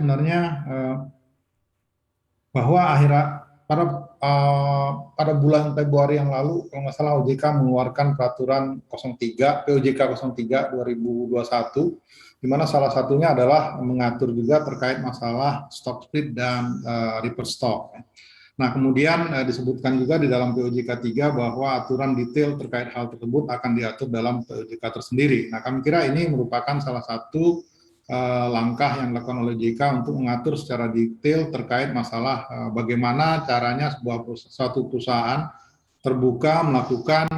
sebenarnya bahwa pada pada bulan Februari yang lalu, kalau nggak salah OJK mengeluarkan peraturan 03 POJK 03 2021, di mana salah satunya adalah mengatur juga terkait masalah stock split dan reverse stock. Nah, kemudian disebutkan juga di dalam POJK 3 bahwa aturan detail terkait hal tersebut akan diatur dalam POJK tersendiri. Nah, kami kira ini merupakan salah satu langkah yang dilakukan oleh JK untuk mengatur secara detail terkait masalah bagaimana caranya suatu perusahaan terbuka melakukan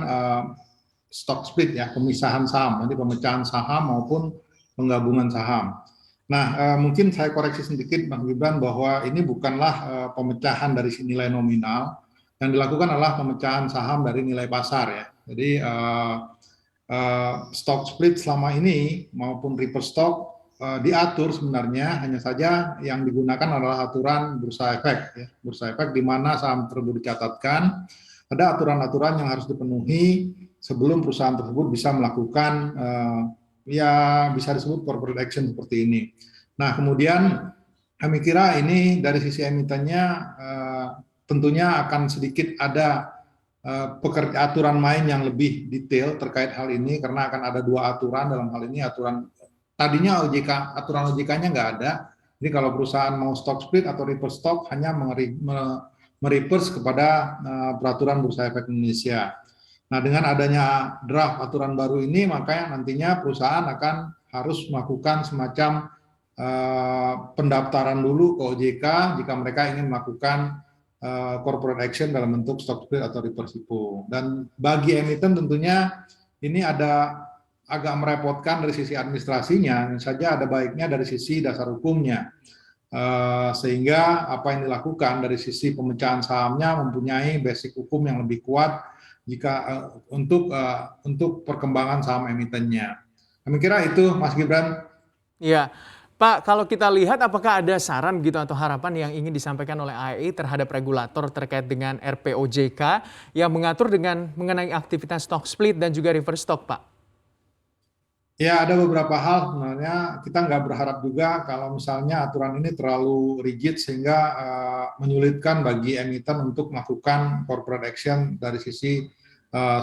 stock split, ya, pemisahan saham, nanti pemecahan saham maupun penggabungan saham. Nah, mungkin saya koreksi sedikit Bang Gibran bahwa ini bukanlah pemecahan dari nilai nominal, yang dilakukan adalah pemecahan saham dari nilai pasar, ya. Jadi stock split selama ini maupun reverse stock diatur sebenarnya hanya saja yang digunakan adalah aturan bursa efek, ya. Bursa efek di mana saham tersebut dicatatkan, ada aturan-aturan yang harus dipenuhi sebelum perusahaan tersebut bisa melakukan ya bisa disebut corporate action seperti ini. Nah, kemudian kami kira ini dari sisi emitennya tentunya akan sedikit ada aturan main yang lebih detail terkait hal ini, karena akan ada dua aturan dalam hal ini. Tadinya aturan OJK-nya nggak ada. Jadi kalau perusahaan mau stock split atau reverse stock hanya mereverse kepada peraturan Bursa Efek Indonesia. Nah, dengan adanya draft aturan baru ini, makanya nantinya perusahaan akan harus melakukan semacam pendaftaran dulu ke OJK jika mereka ingin melakukan corporate action dalam bentuk stock split atau reverse repo. Dan bagi emiten tentunya ini agak merepotkan dari sisi administrasinya, saja ada baiknya dari sisi dasar hukumnya. Sehingga apa yang dilakukan dari sisi pemecahan sahamnya mempunyai basic hukum yang lebih kuat jika untuk perkembangan saham emitennya. Kami kira itu, Mas Gibran. Iya, Pak, kalau kita lihat apakah ada saran gitu atau harapan yang ingin disampaikan oleh AEI terhadap regulator terkait dengan RPOJK yang mengatur mengenai aktivitas stock split dan juga reverse stock, Pak? Ya, ada beberapa hal sebenarnya kita nggak berharap juga kalau misalnya aturan ini terlalu rigid sehingga menyulitkan bagi emiten untuk melakukan corporate action dari sisi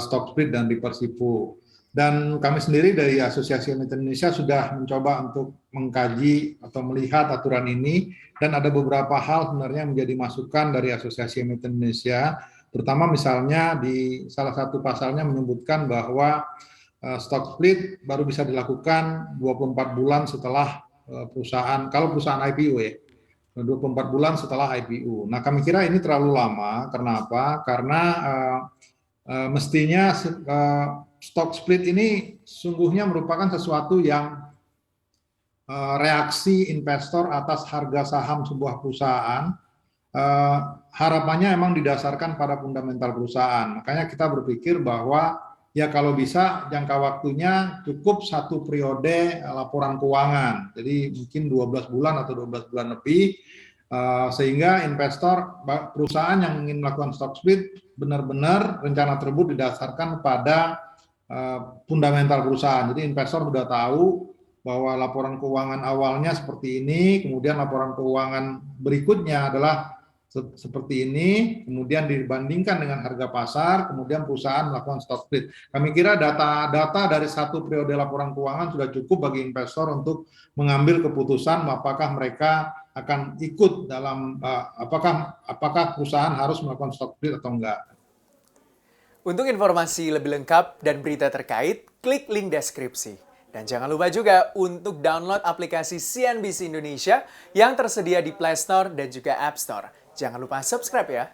stock split dan reverse repo. Dan kami sendiri dari Asosiasi Emiten Indonesia sudah mencoba untuk mengkaji atau melihat aturan ini, dan ada beberapa hal sebenarnya yang menjadi masukan dari Asosiasi Emiten Indonesia, terutama misalnya di salah satu pasalnya menyebutkan bahwa stock split baru bisa dilakukan 24 bulan setelah kalau perusahaan IPO, ya, 24 bulan setelah IPO. Nah, kami kira ini terlalu lama. Karena apa? Karena mestinya stock split ini sungguhnya merupakan sesuatu yang reaksi investor atas harga saham sebuah perusahaan. Harapannya memang didasarkan pada fundamental perusahaan. Makanya kita berpikir bahwa ya kalau bisa jangka waktunya cukup satu periode laporan keuangan. Jadi mungkin 12 bulan atau 12 bulan lebih, sehingga investor, perusahaan yang ingin melakukan stock split, benar-benar rencana tersebut didasarkan pada fundamental perusahaan. Jadi investor sudah tahu bahwa laporan keuangan awalnya seperti ini, kemudian laporan keuangan berikutnya adalah seperti ini, kemudian dibandingkan dengan harga pasar, kemudian perusahaan melakukan stock split. Kami kira data dari satu periode laporan keuangan sudah cukup bagi investor untuk mengambil keputusan apakah mereka akan ikut dalam apakah perusahaan harus melakukan stock split atau enggak. Untuk informasi lebih lengkap dan berita terkait, klik link deskripsi. Dan jangan lupa juga untuk download aplikasi CNBC Indonesia yang tersedia di Play Store dan juga App Store. Jangan lupa subscribe ya.